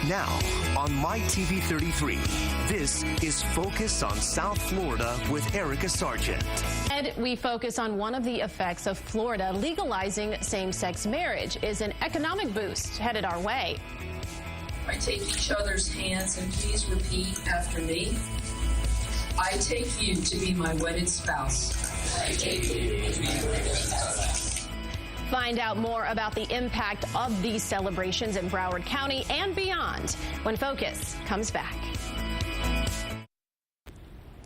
Now, on My TV 33, this is Focus on South Florida with Erica Sargent. And we focus on one of the effects of Florida legalizing same-sex marriage is an economic boost headed our way. I take each other's hands and please repeat after me. I take you to be my wedded spouse. I take you to be my wedded spouse. Find out more about the impact of these celebrations in Broward County and beyond when Focus comes back.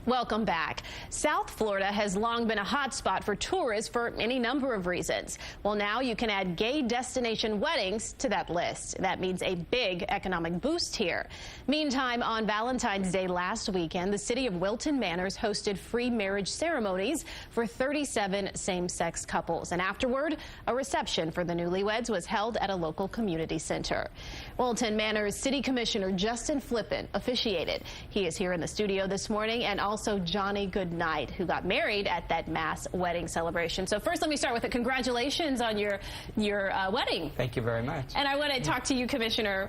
Welcome back. South Florida has long been a hotspot for tourists for any number of reasons. Well, now you can add gay destination weddings to that list. That means a big economic boost here. Meantime, on Valentine's Day last weekend, the city of Wilton Manors hosted free marriage ceremonies for 37 same-sex couples. And afterward, a reception for the newlyweds was held at a local community center. Wilton Manors City Commissioner Justin Flippin officiated. He is here in the studio this morning, and also Johnny Goodnight, who got married at that mass wedding celebration. So first, let me start with a congratulations on your wedding. Thank you very much. And I want to talk to you, Commissioner,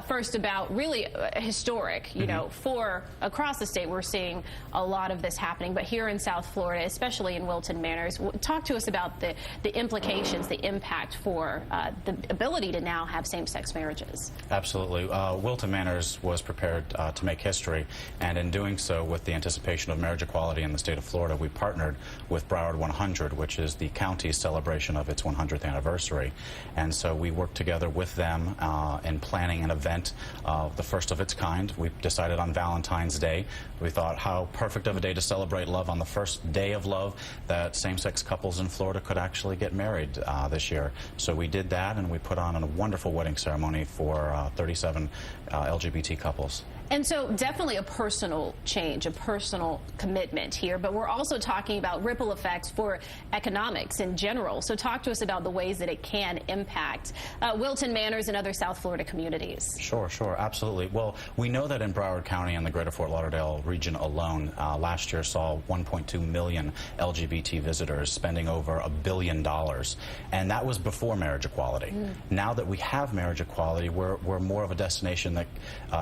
first about really historic, you know, for across the state, we're seeing a lot of this happening, but here in South Florida, especially in Wilton Manors, talk to us about the implications, the impact for the ability to now have same-sex marriages. Absolutely. Wilton Manors was prepared to make history, and in doing so, with the anticipation of marriage equality in the state of Florida, we partnered with Broward 100, which is the county's celebration of its 100th anniversary. And so we worked together with them in planning an event, the first of its kind. We decided on Valentine's Day. We thought how perfect of a day to celebrate love on the first day of love that same-sex couples in Florida could actually get married this year. So we did that, and we put on a wonderful wedding ceremony for 37 LGBT couples. And so definitely a personal change, a personal commitment here, but we're also talking about ripple effects for economics in general. So talk to us about the ways that it can impact Wilton Manors and other South Florida communities. Sure, absolutely. Well, we know that in Broward County and the greater Fort Lauderdale region alone, last year saw 1.2 million LGBT visitors, spending over $1 billion. And that was before marriage equality. Now that we have marriage equality, we're more of a destination that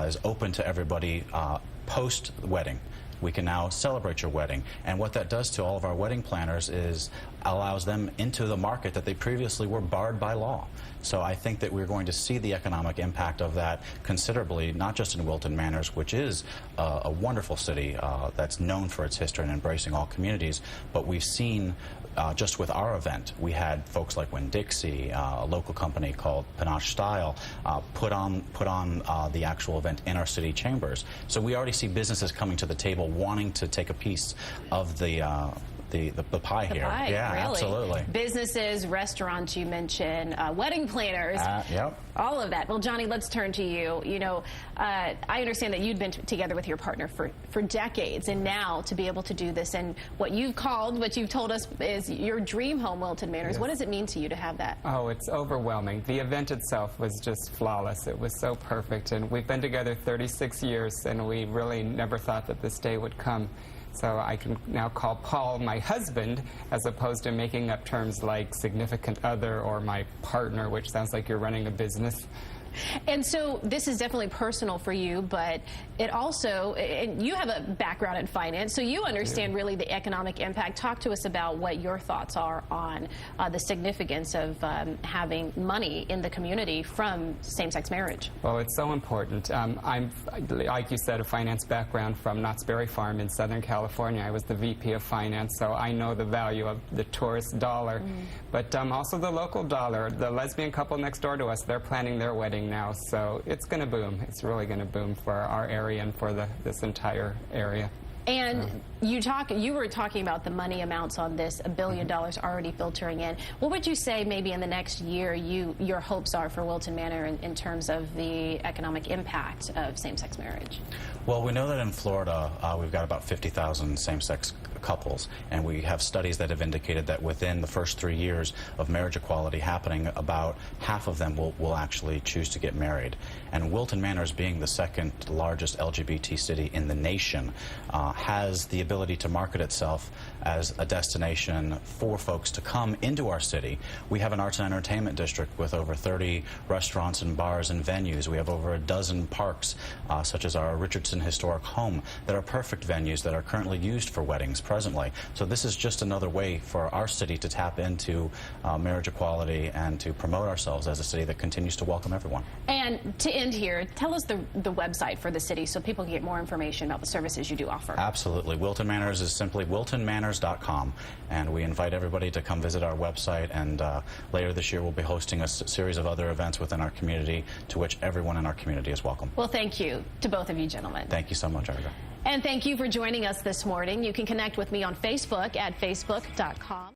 is open to everybody post-wedding. We can now celebrate your wedding. And what that does to all of our wedding planners is allows them into the market that they previously were barred by law. So I think that we're going to see the economic impact of that considerably, not just in Wilton Manors, which is a wonderful city that's known for its history and embracing all communities, but we've seen just with our event, we had folks like Winn-Dixie, a local company called Panache Style, put on the actual event in our city chambers. So we already see businesses coming to the table wanting to take a piece of the pie here. Yeah, really. Absolutely. Businesses, restaurants, you mentioned, wedding planners, yep. All of that. Well, Johnny, let's turn to you. You know, I understand that you'd been together with your partner for decades, and now to be able to do this and what you've told us is your dream home, Wilton Manors. Yes. What does it mean to you to have that? Oh, it's overwhelming. The event itself was just flawless. It was so perfect, and we've been together 36 years, and we really never thought that this day would come. So I can now call Paul my husband, as opposed to making up terms like significant other or my partner, which sounds like you're running a business. And so this is definitely personal for you, but it also, and you have a background in finance, so you understand really the economic impact. Talk to us about what your thoughts are on the significance of having money in the community from same-sex marriage. Well, it's so important. I'm, like you said, a finance background from Knott's Berry Farm in Southern California. I was the VP of finance, so I know the value of the tourist dollar, but also the local dollar. The lesbian couple next door to us, they're planning their wedding now, so it's going to boom. It's really going to boom for our area and for this entire area. And you were talking about the money amounts on this, $1 billion already filtering in. What would you say maybe in the next year your hopes are for Wilton Manor in terms of the economic impact of same-sex marriage? Well, we know that in Florida we've got about 50,000 same-sex couples, and we have studies that have indicated that within the first 3 years of marriage equality happening, about half of them will actually choose to get married. And Wilton Manors, being the second largest LGBT city in the nation, has the ability to market itself as a destination for folks to come into our city. We have an arts and entertainment district with over 30 restaurants and bars and venues. We have over a dozen parks, such as our Richardson Historic Home, that are perfect venues that are currently used for weddings presently. So this is just another way for our city to tap into marriage equality and to promote ourselves as a city that continues to welcome everyone. And to end here, tell us the website for the city so people can get more information about the services you do offer. Absolutely. Wilton Manors is simply wiltonmanors.com, and we invite everybody to come visit our website, and later this year we'll be hosting a series of other events within our community to which everyone in our community is welcome. Well, thank you to both of you gentlemen. Thank you so much, Erica. And thank you for joining us this morning. You can connect with me on Facebook at facebook.com.